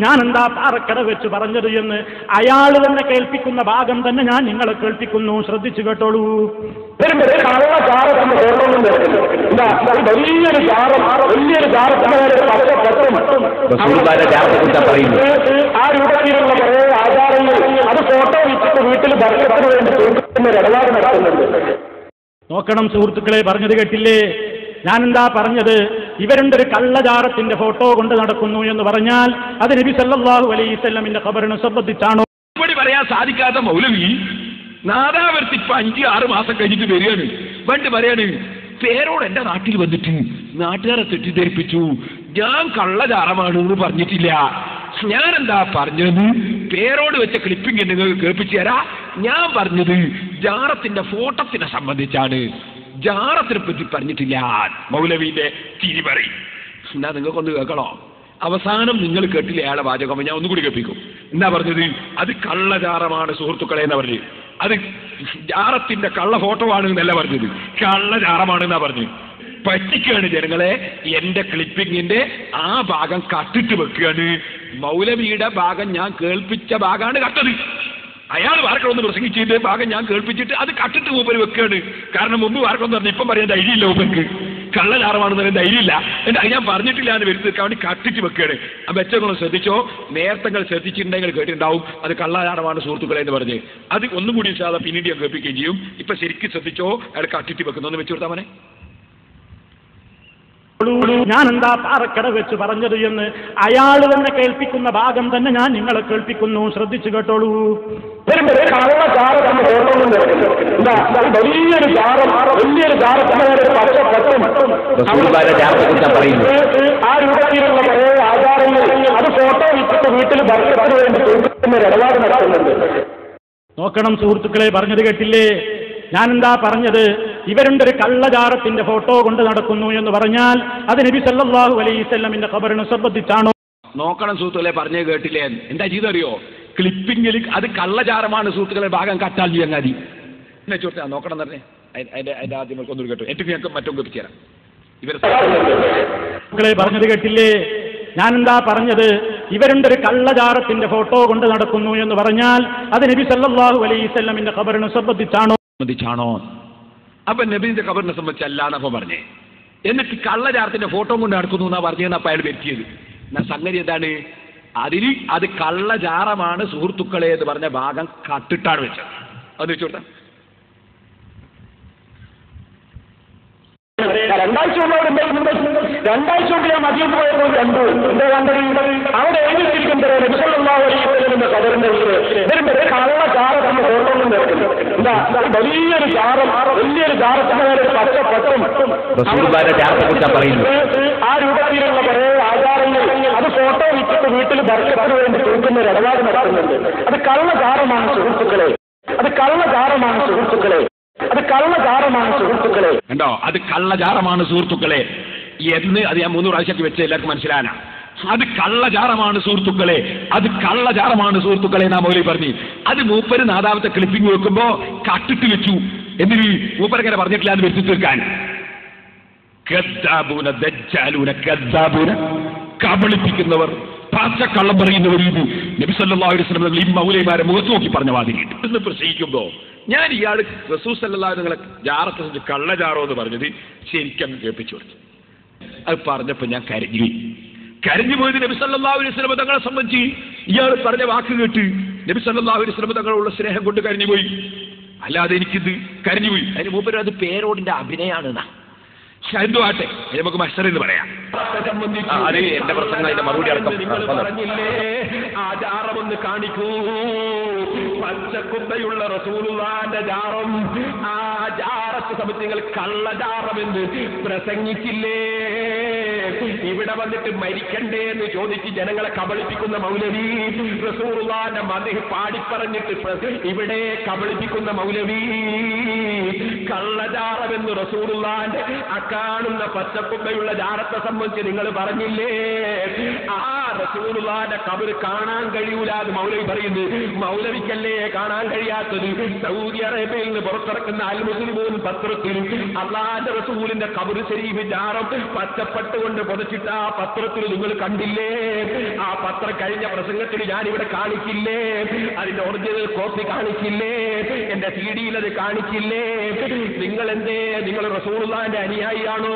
ഞാൻ എന്താ പാറക്കട വെച്ച് പറഞ്ഞത് എന്ന് അയാൾ തന്നെ കേൾപ്പിക്കുന്ന ഭാഗം തന്നെ ഞാൻ നിങ്ങളെ കേൾപ്പിക്കുന്നു, ശ്രദ്ധിച്ചു കേട്ടോളൂ. ആ രൂപത്തിലുള്ള കുറേ ആചാരങ്ങൾ അത് ഫോട്ടോ വെച്ചിട്ട് വീട്ടിൽ ഭരണത്തിന് വേണ്ടി ഇടപാട് നടത്തുന്നുണ്ട്. നോക്കണം സുഹൃത്തുക്കളെ, പറഞ്ഞത് കേട്ടില്ലേ? ഞാനെന്താ പറഞ്ഞത്? ഇവരുണ്ടൊരു കള്ളജാറത്തിന്റെ ഫോട്ടോ കൊണ്ട് നടക്കുന്നു എന്ന് പറഞ്ഞാൽ അത് നബി സല്ലല്ലാഹു അലൈഹി വസല്ലമിന്റെ ഖബറിനെ സംബന്ധിച്ചാണോ? മറുപടി പറയാൻ സാധിക്കാത്ത മൗലവി നാദാവർത്തി ഇപ്പൊ 5-6 മാസം കഴിഞ്ഞിട്ട് വരികയാണ്. പണ്ട് പറയാണ്, പേരോട് എന്റെ നാട്ടിൽ വന്നിട്ട് നാട്ടുകാരെ തെറ്റിദ്ധരിപ്പിച്ചു, ഞാൻ കള്ളജാറമാണ് എന്ന് പറഞ്ഞിട്ടില്ല. ഞാൻ എന്താ പറഞ്ഞത്? പേരോട് വെച്ച ക്ലിപ്പിംഗ് നിങ്ങൾ കേൾപ്പിച്ചു തരാ. ഞാൻ പറഞ്ഞത് ജാറത്തിന്റെ ഫോട്ടോത്തിനെ സംബന്ധിച്ചാണ്, ജാറത്തിനെ പറ്റി പറഞ്ഞിട്ടില്ല. മൗലവിന്റെ തിരിമറി എന്നാ നിങ്ങൾക്കൊന്ന് കേൾക്കണോ? അവസാനം നിങ്ങൾ കേട്ടില്ല അയാളെ വാചകം, ഞാൻ ഒന്നുകൂടി കേൾപ്പിക്കും. എന്നാ പറഞ്ഞത്? അത് കള്ളജാറമാണ് സുഹൃത്തുക്കളെ എന്നാ പറഞ്ഞത്. അത് ജാറത്തിന്റെ കള്ള ഫോട്ടോ ആണ് എന്നല്ല പറഞ്ഞത്, കള്ളജാറമാണ് എന്നാ പറഞ്ഞത്. പറ്റിക്കാണ് ജനങ്ങളെ. എന്റെ ക്ലിപ്പിങ്ങിന്റെ ആ ഭാഗം കട്ടിട്ട് വെക്കുകയാണ്. മൗലവിയുടെ ഭാഗം ഞാൻ കേൾപ്പിച്ച ഭാഗമാണ് കട്ടത്. അയാൾ വാർക്കളൊന്ന് പ്രസംഗിച്ചിട്ട് ഭാഗം ഞാൻ കേൾപ്പിച്ചിട്ട് അത് കട്ടിട്ട് മൂപ്പര് വെക്കുകയാണ്. കാരണം മുമ്പ് വാർക്കളൊന്ന് പറഞ്ഞു, ഇപ്പം പറയാൻ ധൈര്യമില്ല മൂപ്പർക്ക്, കള്ളജാറമാണെന്ന് പറയാൻ ധൈര്യമില്ല. അത് ഞാൻ പറഞ്ഞിട്ടില്ല എന്ന് വരുത്തി തീർക്കാൻ വേണ്ടി കട്ടിട്ട് വെക്കുകയാണ്. ആ വെച്ചങ്ങൾ ശ്രദ്ധിച്ചോ, നേരത്തെ ശ്രദ്ധിച്ചിട്ടുണ്ടെങ്കിൽ കേട്ടിട്ടുണ്ടാവും അത് കള്ളജാറമാണ് സുഹൃത്തുക്കളെ എന്ന് പറഞ്ഞ്. അത് ഒന്നും കൂടി പിന്നീട് ഞാൻ കേൾപ്പിക്കുകയും ചെയ്യും. ഇപ്പൊ ശരിക്കും ശ്രദ്ധിച്ചോ, അയാൾ കട്ടിട്ട് വെക്കുന്നൊന്ന് വെച്ചു കൊടുത്താൽ മനെ. ഞാൻ എന്താ പാറക്കട വെച്ച് പറഞ്ഞത് എന്ന് അയാൾ തന്നെ കേൾപ്പിക്കുന്ന ഭാഗം തന്നെ ഞാൻ നിങ്ങളെ കേൾപ്പിക്കുന്നു, ശ്രദ്ധിച്ചു കേട്ടോളൂ. വലിയൊരു ആ രൂപത്തിലുള്ള കുറേ ആചാരങ്ങൾ അത് ഫോട്ടോ വെച്ചിട്ട് വീട്ടിൽ ഭരണത്തിന് വേണ്ടി ഇടപാട് നടത്തുന്നുണ്ട്. നോക്കണം സുഹൃത്തുക്കളെ, പറഞ്ഞത് കേട്ടില്ലേ? ഞാനെന്താ പറഞ്ഞത്? ഇവരുണ്ടൊരു കള്ളജാറത്തിന്റെ ഫോട്ടോ കൊണ്ട് നടക്കുന്നു എന്ന് പറഞ്ഞാൽ അത് നബി സല്ലല്ലാഹു അലൈഹി വസല്ലമിന്റെ ഖബറിനെ സംബന്ധിച്ചാണോ? നോക്കണം സുഹൃത്തുക്കളെ, പറഞ്ഞേ കേട്ടില്ലേ? എന്താ ചെയ്തറിയോ? ക്ലിപ്പിംഗിൽ അത് കള്ളജാറമാണ് സുഹൃത്തുക്കളെ ഭാഗം കട്ടാൽ ചങ്ങാതി എന്നെ ചോദിച്ചാ നോക്കണം എന്ന് പറഞ്ഞേ. അതിന്റെ ആദ്യം ഒന്നും കേട്ടു, ഏറ്റവും ഞങ്ങൾക്ക് മറ്റും കേൾപ്പിച്ചു തരാം. ഇവരെ പറഞ്ഞത് കേട്ടില്ലേ? ഞാനെന്താ പറഞ്ഞത്? ഇവരുണ്ടൊരു കള്ളജാറത്തിന്റെ ഫോട്ടോ കൊണ്ട് നടക്കുന്നു എന്ന് പറഞ്ഞാൽ അത് നബി സല്ലല്ലാഹു അലൈഹി വസല്ലമിന്റെ ഖബറിനെ സംബന്ധിച്ചാണോ? അപ്പൊ നബീന്റെ ഖബറിനെ സംബന്ധിച്ചല്ല എന്നപ്പോ പറഞ്ഞേ. എന്നിട്ട് കള്ളജാറത്തിന്റെ ഫോട്ടോ കൊണ്ട് നടക്കുന്നു എന്നാ പറഞ്ഞതെന്ന് അപ്പൊ അയാൾ വരുത്തിയത്. എന്നാ സംഗതി എന്താണ്? അതിന് അത് കള്ളജാറമാണ് സുഹൃത്തുക്കളെ എന്ന് പറഞ്ഞ ഭാഗം കട്ടിട്ടാണ് വെച്ചത്. അത് വെച്ചോട്ടെ. രണ്ടാഴ്ച കൊണ്ട് ഞാൻ മതിയെന്ന് പോയത് കണ്ടു. എന്താ കണ്ടത്? അവിടെ എഴുതിയിരിക്കുന്നത് കബറിന്റെ ഇതിന്റെ കള്ളജാറ നമ്മൾ ഓർമ്മ എന്താ വലിയൊരു ജാറം, വലിയൊരു ജാറത്തിന് പച്ചപ്പട്ടും ആ രൂപത്തിലുള്ള കുറേ ആചാരങ്ങൾ അത് ഫോട്ടോ വെച്ചിട്ട് വീട്ടിൽ ഭരണത്തിന് വേണ്ടി തൂക്കുന്ന ഇടപാട് നടത്തുന്നുണ്ട്. അത് കള്ളജാറമാണ് സുഹൃത്തുക്കളെ, അത് കള്ളജാറമാണ് സുഹൃത്തുക്കളെ, അത് കള്ളജാറമാണ് സുഹൃത്തുക്കളെ. കണ്ടോ? അത് കള്ളജാറമാണ് സുഹൃത്തുക്കളെ എന്ന് അത് ഞാൻ 3 പ്രാവശ്യമാക്കി വെച്ച എല്ലാവർക്കും മനസ്സിലാനാ. അത് കള്ളജാറമാണ് സുഹൃത്തുക്കളെ, അത് കള്ളജാറമാണ് സുഹൃത്തുക്കളെ എന്നാ മൗലവി പറഞ്ഞു. അത് മൂപ്പര് നാദാവത്തെ ക്ലിപ്പിംഗ് വെക്കുമ്പോ കട്ടിട്ട് വെച്ചു. എന്തിന്? മൂപ്പരങ്ങനെ പറഞ്ഞിട്ടില്ല എന്ന് വരുത്തി തീർക്കാൻ. കബളിപ്പിക്കുന്നവർ, പച്ചക്കള്ളം പറയുന്നവർ, നബി സല്ലല്ലാഹു അലൈഹി വസല്ലം ഈ മൗലവിമാരെ മുഖത്ത് നോക്കി പറഞ്ഞ വാതിൽ എന്ന് പ്രസംഗിക്കുമ്പോ ഞാൻ ഇയാൾ റസൂൽ സല്ലല്ലാഹു അലൈഹി വസല്ലം ജാറത്തെ കള്ളജാറോ എന്ന് പറഞ്ഞത് ശരിക്കും കേൾപ്പിച്ചു കൊടുത്തു. അത് പറഞ്ഞപ്പോ ഞാൻ കരഞ്ഞു പോയത് നബി സല്ലല്ലാഹു അലൈഹി വസല്ലം തങ്ങളെ സംബന്ധിച്ച് ഇയാൾ പറഞ്ഞ വാക്ക് കേട്ട് നബി സല്ലല്ലാഹു അലൈഹി വസല്ലം തങ്ങളുള്ള സ്നേഹം കൊണ്ട് കരഞ്ഞുപോയി. അല്ലാതെ എനിക്കിത് കരഞ്ഞുപോയി. അതിന് മൂപ്പര് അത് പേരോടിന്റെ അഭിനയാണെന്നാ. എന്തോ ആട്ടെ, നമുക്ക് മത്സരം പറയാം. അത് എന്റെ പ്രസംഗം, അതിന്റെ മറുപടി അടക്കം. ആചാരമൊന്ന് കാണിക്കൂ. പച്ചക്കുത്തയുള്ള റസൂലുള്ളാഹിന്റെ ജാറം, ആ ജാറത്തെ സംബന്ധിച്ച് നിങ്ങൾ കള്ളജാറമെന്ന് പ്രസംഗിച്ചില്ലേ? ഇവിടെ വന്നിട്ട് മരിക്കണ്ടേ എന്ന് ചോദിച്ച് ജനങ്ങളെ കബളിപ്പിക്കുന്ന മൗലവി, റസൂലുള്ളാഹിന്റെ മദ്ഹ് പാടിപ്പറഞ്ഞിട്ട് ഇവിടെ കബളിപ്പിക്കുന്ന മൗലവി, കള്ളജാറമെന്ന് റസൂലുള്ളാഹിന്റെ കാണുന്ന പച്ചക്കുമ്പയുള്ള ജാറത്തെ സംബന്ധിച്ച് നിങ്ങൾ പറഞ്ഞില്ലേ? ആ റസൂലുള്ളാഹിന്റെ ഖബർ കാണാൻ കഴിയൂല എന്ന് മൗലവി പറയുന്നു. മൗലവിക്കല്ലേ കാണാൻ കഴിയാത്തത്? സൗദി അറേബ്യയിൽ നിന്ന് പുറത്തിറക്കുന്ന അൽ മുസ്ലിമൂൻ പത്രത്തിൽ അള്ളാന്റെ റസൂലിന്റെ ഖബർ ശരീഫ് ജാറം പച്ചപ്പെട്ടുകൊണ്ട് പുതച്ചിട്ട് ആ പത്രത്തിൽ നിങ്ങൾ കണ്ടില്ലേ? ആ പത്രം കഴിഞ്ഞ പ്രസംഗത്തിൽ ഞാനിവിടെ കാണിച്ചില്ലേ? അതിന്റെ ഒറിജിനൽ കോപ്പി കാണിച്ചില്ലേ? എന്റെ CD-യിൽ അത് കാണിച്ചില്ലേ? നിങ്ങൾ എന്തേ? നിങ്ങൾ റസൂലുള്ളാഹിന്റെ അനുയായിയാണോ?